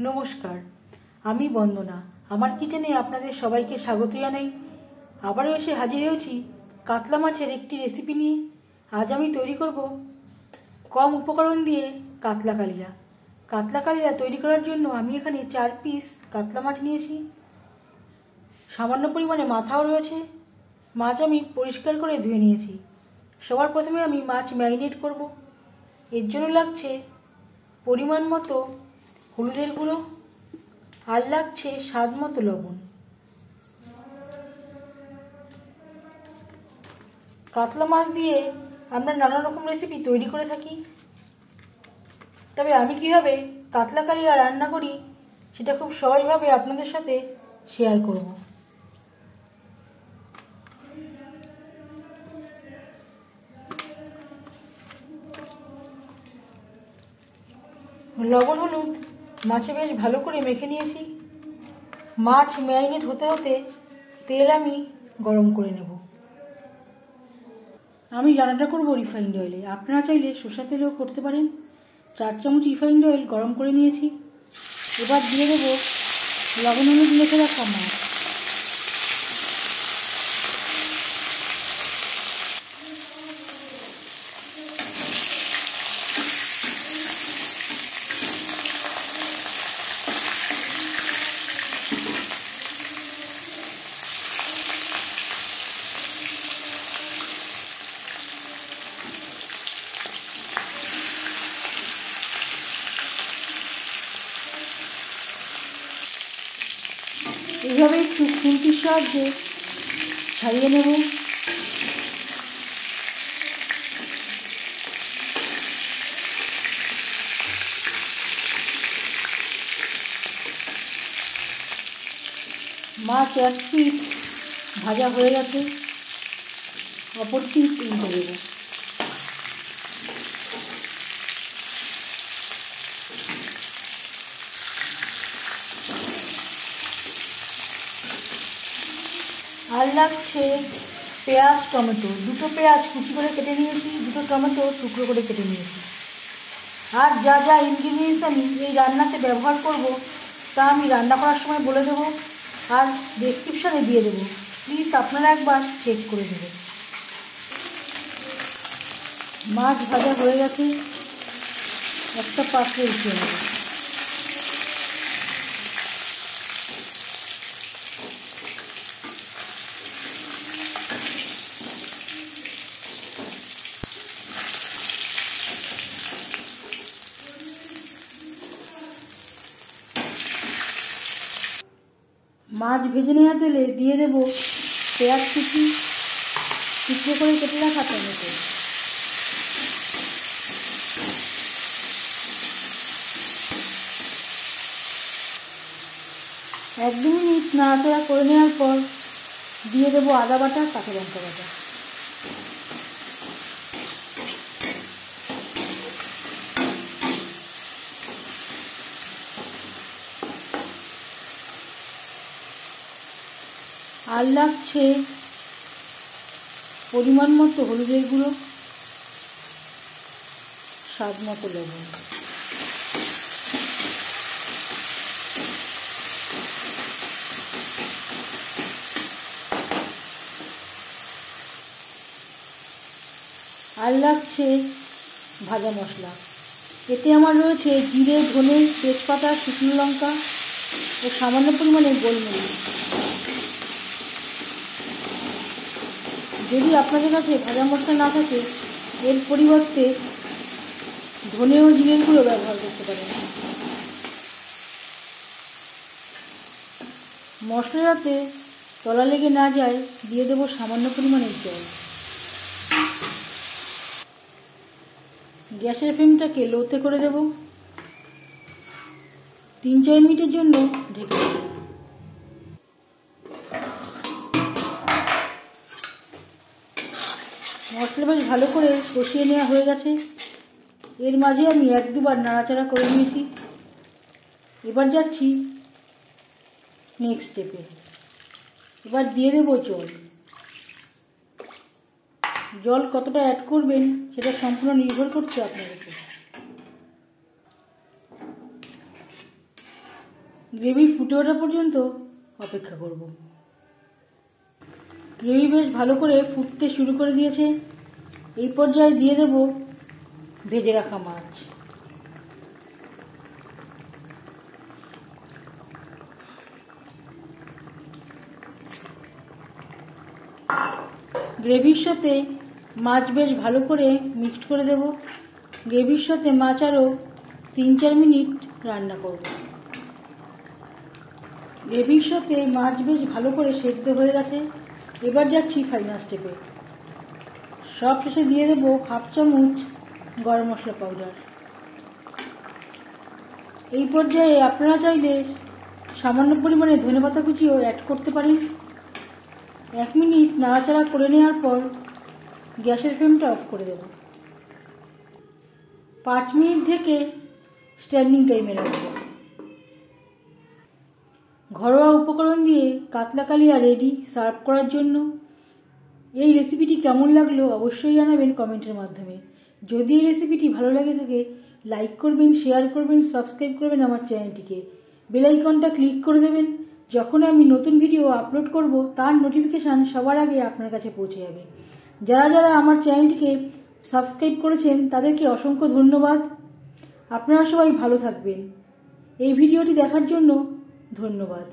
নমস্কার, আমি বন্দনা। আমার কিচেনে আপনাদের সবাইকে স্বাগত জানাই। আবারও এসে হাজির হয়েছি কাতলা মাছের একটি রেসিপি নিয়ে। আজ আমি তৈরি করব কম উপকরণ দিয়ে কাতলা কালিয়া। কাতলা কালিয়া তৈরি করার জন্য আমি এখানে 4 পিস কাতলা মাছ নিয়েছি। সামান্য পরিমাণে মাথাও রয়েছে। মাছ আমি পরিষ্কার করে ধুয়ে নিয়েছি। সবার প্রথমে আমি মাছ ম্যারিনেট করব। এর জন্য লাগছে পরিমাণ মতো হলুদের গুঁড়ো, আর লাগছে স্বাদ মতো লবণ। কাতলা মাছ দিয়ে আমরা নানা রকম রেসিপি তৈরি করে থাকি, তবে আমি কিভাবে কাতলা কালিয়া রান্না করি সেটা খুব সহজভাবে আপনাদের সাথে শেয়ার করব। লবণ হলুদ মাছে বেশ ভালো করে মেখে নিয়েছি। মাছ ম্যারিনেট হতে হতে তেল আমি গরম করে নেব। আমি রান্নাটা করবো রিফাইন্ড অয়েলে, আপনারা চাইলে সরষের তেলেও করতে পারেন। 4 চামচ রিফাইন্ড অয়েল গরম করে নিয়েছি। এবার দিয়ে দেবো লবণ হলুদ মেখে রাখা মাছ। এইভাবে একটু খুন্তির সাহায্যে ছাড়িয়ে নেব। মাছ এক পিঠ ভাজা হয়ে গেছে, অপর পিঠ উল্টে দেব। আর লাগছে পেঁয়াজ টমেটো। 2টো পেঁয়াজ কুচি করে কেটে নিয়েছি, 2টো টমেটো টুকরো করে কেটে নিয়েছি। আর যা যা ইনগ্রিডিয়েন্টস আমি এই রান্নাতে ব্যবহার করব তা আমি রান্না করার সময় বলে দেবো আর ডেসক্রিপশানে দিয়ে দেবো। প্লিজ আপনারা একবার চেক করে দেবেন। মাছ ভাজা হয়ে গেছে, একটা পাত্রে উঠিয়ে নেব। মাছ ভেজে নেওয়া তেলে দিয়ে দেব পেঁয়াজ কুচি, টুকরো করে কেটে রাখা টমেটো। এক দু মিনিট নাড়াচাড়া করে নেওয়ার পর দিয়ে দেবো আদা বাটা, কাঁচা লঙ্কা বাটা। আর লাগছে পরিমাণ মতো হলুদের গুঁড়ো, স্বাদ মতো লবণ। আর লাগছে ভাজা মশলা। এতে আমার রয়েছে জিরে, ধনে, তেজপাতা, শুকনো লঙ্কা ও সামান্য পরিমাণে গোলমরিচ। যদি আপনাদের কাছে ভাজা মশলা না থাকে এর পরিবর্তে ধনে ও জিরের গুঁড়ো ব্যবহার করতে পারেন। মশলা যাতে তলা লেগে না যায় দিয়ে দেবো সামান্য পরিমাণের জল। গ্যাসের ফ্লেমটাকে লোতে করে দেব। 3-4 মিনিটের জন্য ঢেকে দেব। মশলা বেশ ভালো করে কষিয়ে নেওয়া হয়ে গেছে। এর মাঝে আমি 1-2 বার নাড়াচাড়া করে নিয়েছি। এবার যাচ্ছি নেক্সট স্টেপে। এবার দিয়ে দেবো জল। জল কতটা অ্যাড করবেন সেটা সম্পূর্ণ নির্ভর করছে আপনার উপর। গ্রেভি ফুটে ওঠা পর্যন্ত অপেক্ষা করব। গ্রেভি বেশ ভালো করে ফুটতে শুরু করে দিয়েছে। এই পর্যায়ে দিয়ে দেব ভেজে রাখা মাছ। গ্রেভির সাথে মাছ বেশ ভালো করে মিক্সড করে দেব। গ্রেভির সাথে মাছ আরও 3-4 মিনিট রান্না করব। গ্রেভির সাথে মাছ বেশ ভালো করে সেদ্ধ হয়ে গেছে। এবার যাচ্ছি ফাইনাল স্টেপে। সব শেষে দিয়ে দেব 1/2 চামচ গরম মশলা পাউডার। এই পর্যায়ে আপনারা চাইলে সামান্য পরিমাণে ধনেপাতা কুচিও অ্যাড করতে পারেন। 1 মিনিট নাড়াচাড়া করে নেওয়ার পর গ্যাসের ফ্লেমটা অফ করে দেব। 5 মিনিট ঢেকে স্ট্যান্ডিং টাইমে রাখব। ঘরোয়া উপকরণ দিয়ে কাতলা কালিয়া রেডি সার্ভ করার জন্য। এই রেসিপিটি কেমন লাগলো অবশ্যই জানাবেন কমেন্টের মাধ্যমে। যদি এই রেসিপিটি ভালো লাগে থাকে লাইক করবেন, শেয়ার করবেন, সাবস্ক্রাইব করবেন আমার চ্যানেলটিকে। বেল আইকনটা ক্লিক করে দেবেন। যখন আমি নতুন ভিডিও আপলোড করব তার নোটিফিকেশান সবার আগে আপনার কাছে পৌঁছে যাবে। যারা যারা আমার চ্যানেলটিকে সাবস্ক্রাইব করেছেন তাদেরকে অসংখ্য ধন্যবাদ। আপনারা সবাই ভালো থাকবেন। এই ভিডিওটি দেখার জন্য ধন্যবাদ।